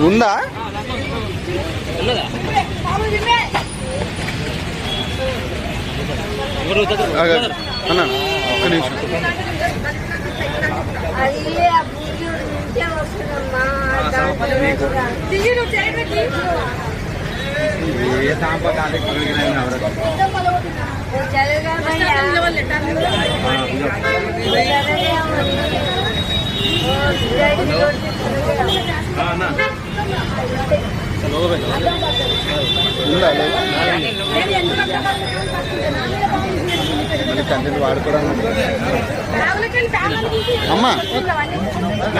ఉందా అన్నా ఒక్క నిమిషం. కంటెంట్ వాడుకోవడానికి అమ్మా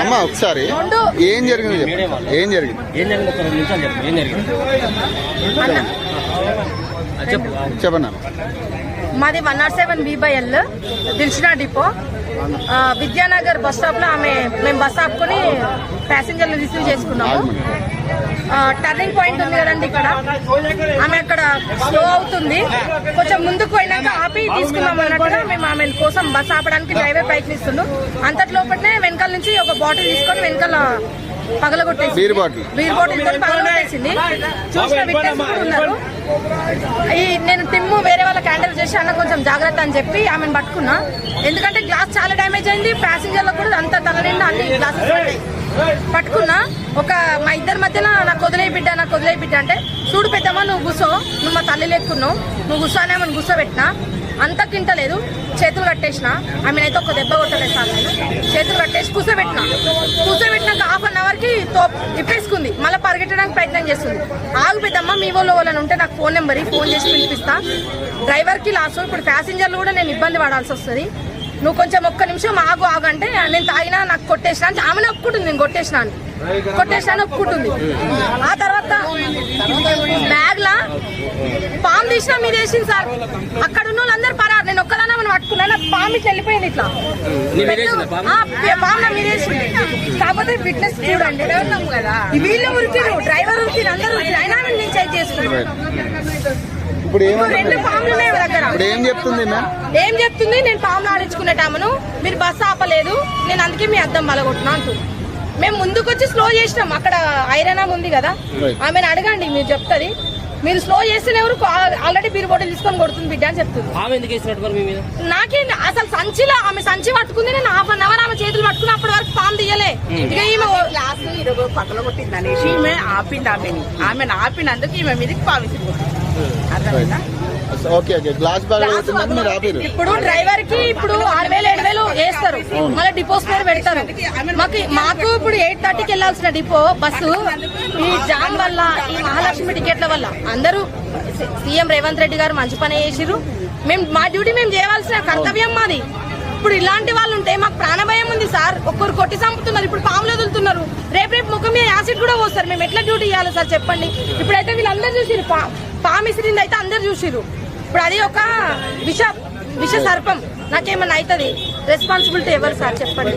అమ్మా ఒకసారి ఏం జరిగింది ఏం జరిగింది చెప్పన్నా. మాది 107 BL Dilsukhnagar depot Vidyanagar bus stop లో మేము బస్ ఆపుకొని ప్యాసింజర్లు రిసీవ్ చేసుకున్నాము. టర్నింగ్ పాయింట్ ఉంది కదండి ఇక్కడ, ఆమె అక్కడ స్లో అవుతుంది, కొంచెం ముందుకు పోయినాక ఆపి తీసుకున్నాం అన్నట్టుగా మేము ఆమె కోసం బస్ ఆపడానికి డ్రైవర్ ప్రయత్నిస్తుండు. అంతట్లోపటే వెనకాల నుంచి ఒక బాటిల్ తీసుకొని వెనకాల పగలగొట్టేసి బీర్ బాటిల్ పగలగొట్టేసింది. చూసిన విట్నెస్ కూడా ఉన్నారు. నేను టిమ్ము వేరే వాళ్ళకి హ్యాండిల్ చేసి అన్న కొంచెం జాగ్రత్త అని చెప్పి ఆమెను పట్టుకున్నా. ఎందుకంటే గ్లాస్ చాలా డ్యామేజ్ అయింది, ప్యాసింజర్లకు కూడా అంత తల నిండా అన్ని గ్లాసెస్ పట్టుకున్నా. మా ఇద్దరి మధ్యన నాకు వదిలే బిడ్డ అంటే, చూడు పెద్దమ్మా నువ్వు కూర్చో, నువ్వు మా తల్లి లేకున్నావు, నువ్వు కూర్చోనే ఆమెను కూర్చోబెట్టినా. అంత తింటలేదు, చేతులు కట్టేసిన. ఆమెనైతే ఒక దెబ్బ కొట్టలేదు సార్, నేను చేతులు కట్టేసి కూర్చోబెట్టినాక హాఫ్ అన్ అవర్ కి ఇప్పేసుకుంది. మళ్ళీ పరిగెట్టడానికి ప్రయత్నం చేస్తుంది. ఆగు పెద్దమ్మ, మీ వాళ్ళని ఉంటే నాకు ఫోన్ చేసి పిలిపిస్తా. డ్రైవర్ కి లాస్, ఇప్పుడు ప్యాసింజర్లు కూడా నేను ఇబ్బంది పడాల్సి వస్తుంది, నువ్వు కొంచెం ఒక్క నిమిషం ఆగు అంటే, నేను తాగినా నాకు కొట్టేసిన అంటే ఆమెనే ఒప్పుకుంటుంది, నేను కొట్టేసిన ఒప్పుకుంటుంది. ఆ తర్వాత బ్యాగ్ లా పాము తీసినా మీద వేసింది సార్. అక్కడ ఉన్న వాళ్ళందరూ పరారు, నేను ఒక్కదానా మనం పట్టుకున్నా. పాము ఇట్లా వెళ్ళిపోయింది, ఇట్లా పాము నా మీద వేసింది. కాకపోతే ఫిట్నెస్ చూడండి, వీళ్ళు ఉరికిరు, డ్రైవర్ ఉరికిరు, అందరూ అయినా నేను చెక్ చేసుకున్నాను. రెండు పాములు ఉన్నాయి దగ్గర. ఏం చెప్తుంది, నేను పాములు ఆడించుకునేటామను, మీరు బస్సు ఆపలేదు, నేను అందుకే మీ అద్దం బలగొట్టినా అంటూ. మేము ముందుకు వచ్చి స్లో చేసినాం. అక్కడ ఐరన్ ఉంది కదా, ఆమెను అడగండి, మీరు చెప్తుంది. మీరు స్లో చేస్తేనే ఎవరు ఆల్రెడీ బీర్ బాటిల్ తీసుకొని కొడుతుంది బిడ్డ అని చెప్తుంది. నాకేం అసలు సంచిలో ఆమె సంచి పట్టుకుంది, నేను హాఫ్ అన్ అవర్ ఆమె చేతులు పట్టుకుని అప్పటి వరకు పాము తీయలే. ఇక ఈమె గ్లాస్ పక్కన కొట్టింది అనేసి ఈమె ఆమెను ఆపినందుకు ఈమె మీదకి పావించుకుంటుంది. ఇప్పుడు డ్రైవర్ కి ఇప్పుడు 6,000 7,000 వేస్తారు, మళ్ళీ డిపోస్ మీద పెడతారు. మాకు ఇప్పుడు 8:30కి వెళ్లాల్సిన డిపో బస్సు ఈ జామ్ వల్ల, ఈ మహాలక్ష్మి టికెట్ల వల్ల అందరూ సీఎం రేవంత్ రెడ్డి గారు మంచి పని చేసిరు. మా డ్యూటీ మేము చేయవలసిన కర్తవ్యం మాది. ఇప్పుడు ఇలాంటి వాళ్ళు ఉంటే మాకు ప్రాణభయం ఉంది సార్. ఒక్కరు కొట్టి చంపుతున్నారు, ఇప్పుడు పాములు వదులుతున్నారు, రేపు ముఖం మీద యాసిడ్ కూడా పోస్తారు. మేము ఎట్లా డ్యూటీ చేయాలి సార్ చెప్పండి. ఇప్పుడైతే వీళ్ళందరూ చూసిరు, పాము ఇసిరింది అయితే అందరు చూసిరు. ఇప్పుడు అది ఒక విష సర్పం, నాకేమన్నా అవుతుంది, రెస్పాన్సిబిలిటీ ఎవరు సార్ చెప్పండి.